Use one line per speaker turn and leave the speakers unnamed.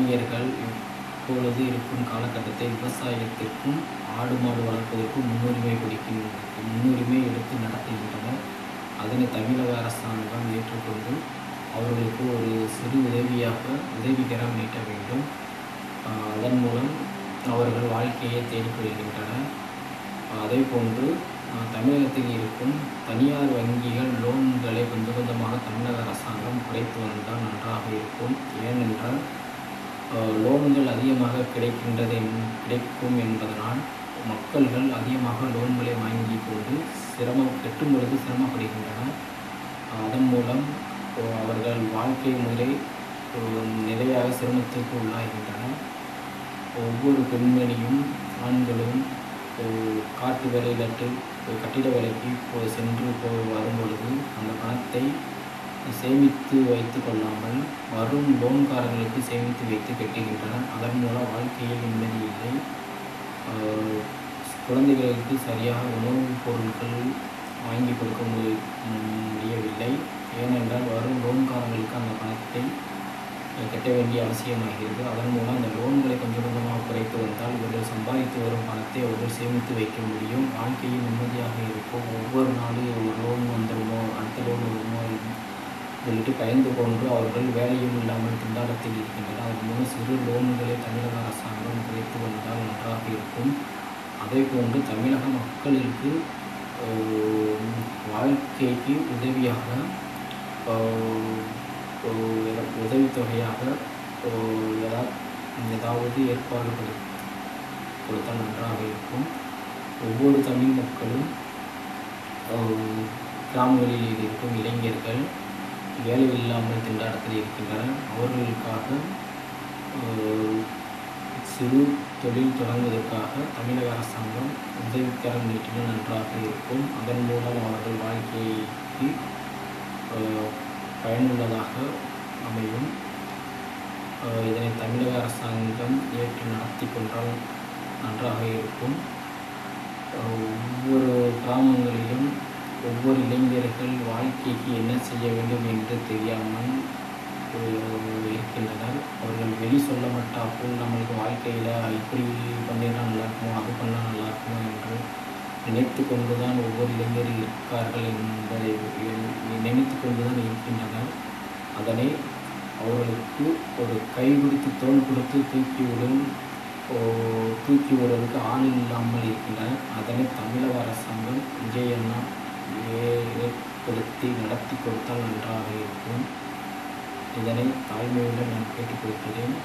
இளைஞர்கள் இப்பொழுது இருக்கும் காலகட்டத்தை விவசாயத்திற்கும் ஆடு மாடு வளர்ப்பதற்கும் முன்னுரிமை எடுத்து நடத்துகின்றனர். அதனை தமிழக அரசாங்கம் ஏற்றுக்கொண்டு அவர்களுக்கு ஒரு சிறு உதவிகரம் நீட்ட வேண்டும். அதன் மூலம் அவர்கள் வாழ்க்கையை தேடிக்கொள்கின்றனர். அதே போன்று தமிழகத்தில் இருக்கும் தனியார் வங்கிகள் லோன்களை கொஞ்சம் கொஞ்சமாக தமிழக அரசாங்கம் குறைத்து வந்தால் நன்றாக இருக்கும். ஏனென்றால் லோன்கள் அதிகமாக கிடைக்கும் என்பதனால் மக்கள்கள் அதிகமாக லோன்களை வாங்கி கொண்டு கெட்டும் பொழுது சிரமப்படுகின்றனர். அதன் மூலம் அவர்கள் வாழ்க்கை முறை நிலையாக சிரமத்திற்கு உள்ளாகின்றனர். ஒவ்வொரு பெண்மணியும் ஆண்களும் காட்டு வேலையிட்டு கட்டிட வேலைக்கு சென்று வரும் பொழுது அந்த பணத்தை சேமித்து வைத்து கொள்ளாமல் வரும் லோன்காரர்களுக்கு சேமித்து வைத்து கட்டுகின்றனர். அதன் மூலம் வாழ்க்கையில் நிம்மதி இல்லை. குழந்தைகளுக்கு சரியாக உணவுப் பொருட்கள் வாங்கி கொடுக்க முடியவில்லை. ஏனென்றால் வரும் லோன்காரர்களுக்கு அந்த பணத்தை கட்ட வேண்டிய அவசியமாகிறது. அதன் மூலம் அந்த லோன்களை கொஞ்சம் கொஞ்சமாக குறைத்து வந்தால் இவர்கள் சம்பாதித்து வரும் பணத்தை அவர்கள் சேமித்து வைக்க முடியும். வாழ்க்கையில் நிம்மதியாக இருக்கும். ஒவ்வொரு நாளும் ஒரு லோன் வந்துடுமோ, அடுத்த லோன் வருமோ சொல்லிட்டு பயந்து கொண்டு அவர்கள் வேலையும் இல்லாமல் திண்டாட்டத்தில் இருக்கின்றனர். அதன் மூலம் சிறு லோன்களை தமிழக அரசாங்கம் குறைத்து வந்தால் நன்றாக இருக்கும். அதே போன்று தமிழக மக்களுக்கு வாழ்க்கைக்கு உதவியாக உதவித்தொகையாக ஏதாவது ஏற்பாடு கொடுத்தால் நன்றாக இருக்கும். ஒவ்வொரு தமிழ் மக்களும் கிராமங்களில் இருக்கும் இளைஞர்கள் வேலை இல்லாமல் திண்டாட்டத்தில் இருக்கின்றனர். அவர்களுக்காக சிறு தொழில் தொடங்குவதற்காக தமிழக அரசாங்கம் உதவிக்கரம் நீட்டினால் நன்றாக இருக்கும். அதன் மூலம் அவர்கள் வாழ்க்கைக்கு பயனுள்ளதாக அமையும். இதனை தமிழக அரசாங்கம் ஏற்று நடத்தி கொண்டால் நன்றாக இருக்கும். ஒவ்வொரு கிராமங்களிலும் ஒவ்வொரு இளைஞர்கள் வாழ்க்கைக்கு என்ன செய்ய வேண்டும் என்று தெரியாமல் இருக்கின்றனர். அவர்கள் வெளி சொல்ல மாட்டாப்போல் நம்மளுக்கு வாழ்க்கையில் இப்படி பண்ணினால் நல்லாயிருக்குமோ, அது பண்ணால் நல்லாயிருக்குமோ என்று நினைத்து கொண்டு தான் ஒவ்வொரு இளைஞர்கள் இருக்கார்கள் என்பதை நினைத்து கொண்டு தான் இருக்கின்றனர். அதனை அவர்களுக்கு ஒரு கை கொடுத்து தோல் கொடுத்து தூக்கி விடுவதற்கு ஆள் இல்லாமல் இருக்கின்றனர். அதனை தமிழக அரசாங்கம் விஜயண்ணா ஏற்படுத்தி நடத்தி கொடுத்தால் நன்றாக இருக்கும். இதனை தாழ்மையுடன் நான் கேட்டுக்கொள்கிறேன்.